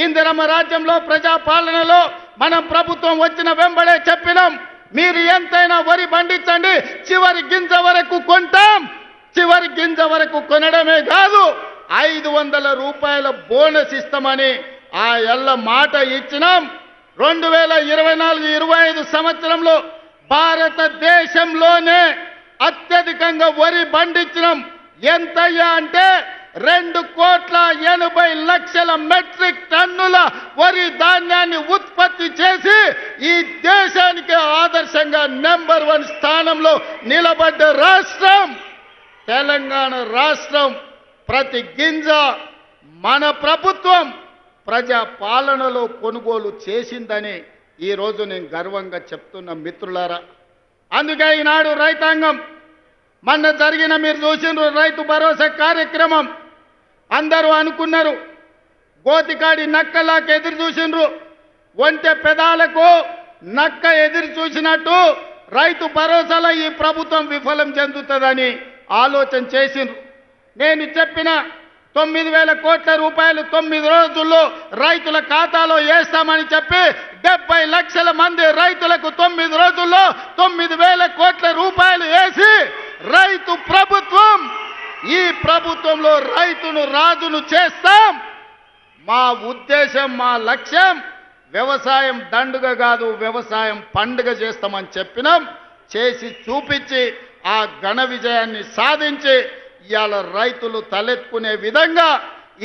ఇందిరమ్మ రాజ్యంలో ప్రజాపాలనలో మనం ప్రభుత్వం వచ్చిన వెంబడే చెప్పినాం, మీరు ఎంతైనా వరి పండించండి, చివరి గింజ వరకు కొంటాం. చివరి గింజ వరకు కొనడమే కాదు, 500 రూపాయల బోనస్ ఇస్తామని ఆ ఎల్ల మాట ఇచ్చినాం. 2024-25 సంవత్సరంలో భారతదేశంలోనే అత్యధికంగా వరి పండించినాం. ఎంతయ్యా అంటే 2,80,00,000 మెట్రిక్ టన్నుల వరి ధాన్యాన్ని ఉత్పత్తి చేసి ఈ దేశానికి ఆదర్శంగా నెంబర్ 1 స్థానంలో నిలబడ్డ రాష్ట్రం తెలంగాణ రాష్ట్రం. ప్రతి గింజ మన ప్రభుత్వం ప్రజా పాలనలో కొనుగోలు చేసిందని ఈరోజు నేను గర్వంగా చెప్తున్న మిత్రులారా. అందుకే ఈనాడు రైతాంగం మొన్న జరిగిన మీరు చూసినారు రైతు భరోసా కార్యక్రమం. అందరూ అనుకున్నారు గోతికాడి నక్కలాకి ఎదురు చూసినారు, ఒంటె పెదాలకు నక్క ఎదురు చూసినట్టు రైతు భరోసాలో ఈ ప్రభుత్వం విఫలం చెందుతుందని ఆలోచన చేసిండ్రు. నేను చెప్పిన 9,000 కోట్ల రూపాయలు 9 రోజుల్లో రైతుల ఖాతాలో వేస్తామని చెప్పి 70 లక్షల మంది రైతులకు 9 రోజుల్లో 9,000 కోట్ల రూపాయలు వేసి రైతు ప్రభుత్వం, ఈ ప్రభుత్వంలో రైతును రాజును చేస్తాం. మా ఉద్దేశం, మా లక్ష్యం వ్యవసాయం దండుగ కాదు, వ్యవసాయం పండుగ చేస్తామని చెప్పినాం. చేసి చూపించి ఆ ఘన విజయాన్ని సాధించి ఇవాళ రైతులు తలెత్తుకునే విధంగా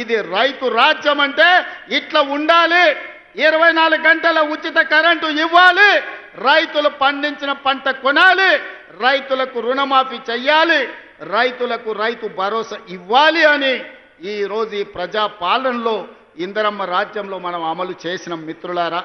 ఇది రైతు రాజ్యం అంటే ఇట్లా ఉండాలి. 24 గంటల ఉచిత కరెంటు ఇవ్వాలి, రైతులు పండించిన పంట కొనాలి, రైతులకు రుణమాఫీ చెయ్యాలి, రైతులకు రైతు భరోసా ఇవ్వాలి అని ఈరోజు ఈ ప్రజా పాలనలో ఇందిరమ్మ రాజ్యంలో మనం అమలు చేసిన మిత్రులారా.